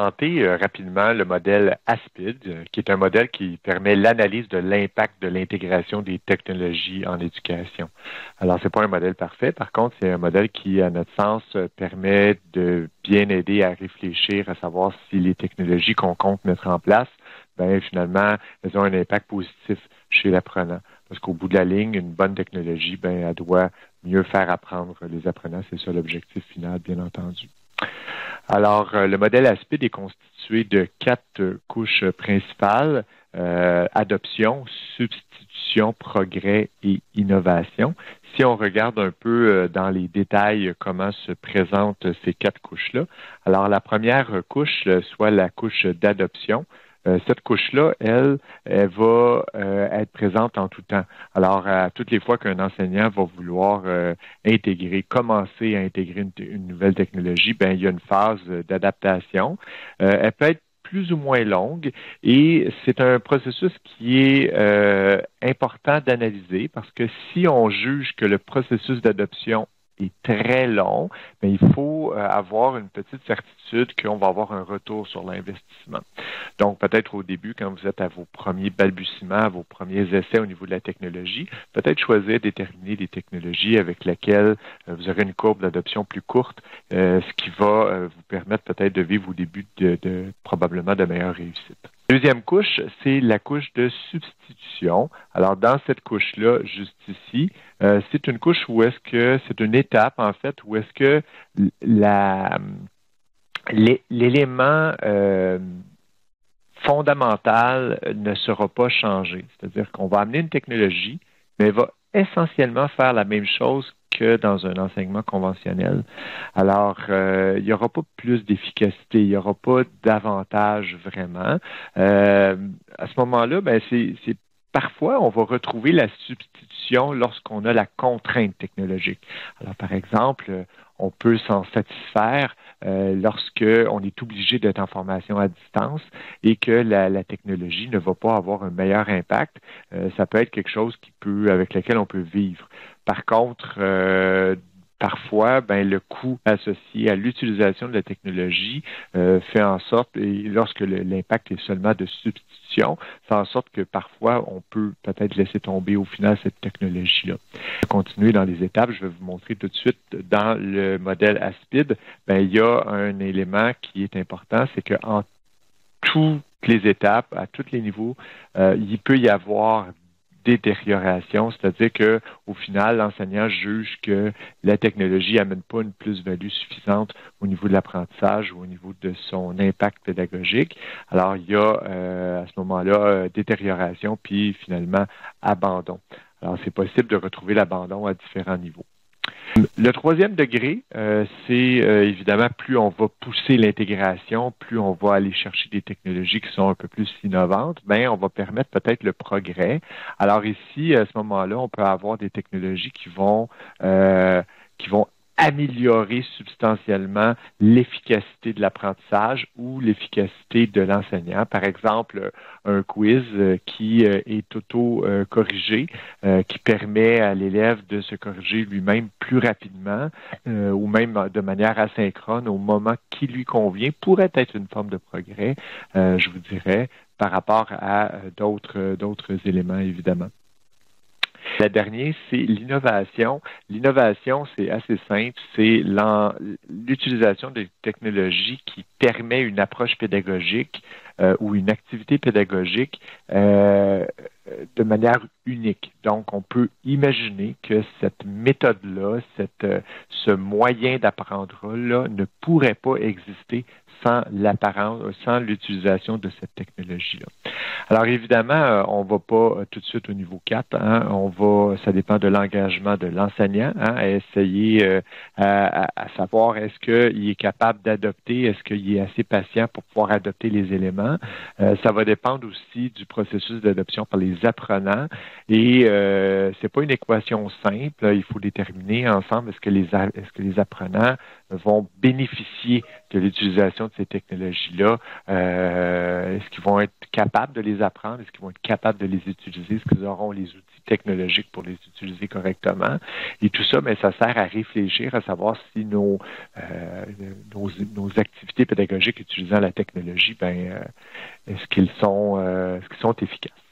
présenter rapidement le modèle ASPID, qui est un modèle qui permet l'analyse de l'impact de l'intégration des technologies en éducation. Alors, ce n'est pas un modèle parfait. Par contre, c'est un modèle qui, à notre sens, permet de bien aider à réfléchir, à savoir si les technologies qu'on compte mettre en place, bien, finalement, elles ont un impact positif chez l'apprenant. Parce qu'au bout de la ligne, une bonne technologie, bien, elle doit mieux faire apprendre les apprenants. C'est ça l'objectif final, bien entendu. Alors, le modèle ASPID est constitué de 4 couches principales, adoption, substitution, progrès et innovation. Si on regarde un peu dans les détails comment se présentent ces 4 couches-là, alors la première couche, soit la couche d'adoption, cette couche-là, elle va être présente en tout temps. Alors, à toutes les fois qu'un enseignant va vouloir commencer à intégrer une nouvelle technologie, bien, il y a une phase d'adaptation. Elle peut être plus ou moins longue et c'est un processus qui est important d'analyser parce que si on juge que le processus d'adoption est très long, mais il faut avoir une petite certitude qu'on va avoir un retour sur l'investissement. Donc, peut-être au début, quand vous êtes à vos premiers balbutiements, à vos premiers essais au niveau de la technologie, peut-être choisir, déterminer des technologies avec lesquelles vous aurez une courbe d'adoption plus courte, ce qui va vous permettre peut-être de vivre au début probablement de meilleures réussites. Deuxième couche, c'est la couche de substitution. Alors, dans cette couche-là, juste ici, c'est une couche où est-ce que c'est une étape, en fait, où est-ce que l'élément fondamental ne sera pas changé. C'est-à-dire qu'on va amener une technologie, mais elle va essentiellement faire la même chose que dans un enseignement conventionnel. Alors, il n'y aura pas plus d'efficacité, il n'y aura pas d'avantage vraiment. À ce moment-là, ben, c'est parfois, on va retrouver la substitution lorsqu'on a la contrainte technologique. Alors, par exemple, on peut s'en satisfaire lorsqu'on est obligé d'être en formation à distance et que la technologie ne va pas avoir un meilleur impact. Ça peut être quelque chose avec lequel on peut vivre. Par contre, parfois, ben, le coût associé à l'utilisation de la technologie fait en sorte, et lorsque l'impact est seulement de substitution, fait en sorte que parfois, on peut peut-être laisser tomber au final cette technologie-là. Pour continuer dans les étapes, je vais vous montrer tout de suite dans le modèle ASPID, ben, il y a un élément qui est important, c'est qu'en toutes les étapes, à tous les niveaux, il peut y avoir détérioration, c'est-à-dire qu'au final, l'enseignant juge que la technologie n'amène pas une plus-value suffisante au niveau de l'apprentissage ou au niveau de son impact pédagogique. Alors, il y a à ce moment-là détérioration, puis finalement abandon. Alors, c'est possible de retrouver l'abandon à différents niveaux. Le troisième degré, c'est évidemment plus on va pousser l'intégration, plus on va aller chercher des technologies qui sont un peu plus innovantes, bien, on va permettre peut-être le progrès. Alors ici, à ce moment-là, on peut avoir des technologies qui vont améliorer substantiellement l'efficacité de l'apprentissage ou l'efficacité de l'enseignant. Par exemple, un quiz qui est auto-corrigé, qui permet à l'élève de se corriger lui-même plus rapidement ou même de manière asynchrone au moment qui lui convient, pourrait être une forme de progrès, je vous dirais, par rapport à d'autres éléments, évidemment. La dernière, c'est l'innovation. L'innovation, c'est assez simple, c'est l'utilisation de technologies qui permet une approche pédagogique ou une activité pédagogique de manière unique. Donc, on peut imaginer que cette méthode-là, ce moyen d'apprendre-là ne pourrait pas exister sans l'utilisation de cette technologie-là. Alors, évidemment, on ne va pas tout de suite au niveau 4. Ça dépend de l'engagement de l'enseignant, à essayer à savoir est-ce qu'il est capable d'adopter, est-ce qu'il est assez patient pour pouvoir adopter les éléments. Ça va dépendre aussi du processus d'adoption par les apprenants et c'est pas une équation simple. Il faut déterminer ensemble est-ce que les apprenants vont bénéficier de l'utilisation de ces technologies-là? Est-ce qu'ils vont être capables de les apprendre? Est-ce qu'ils vont être capables de les utiliser? Est-ce qu'ils auront les outils technologiques pour les utiliser correctement? Et tout ça, mais ça sert à réfléchir, à savoir si nos activités pédagogiques utilisant la technologie, est-ce qu'ils sont efficaces?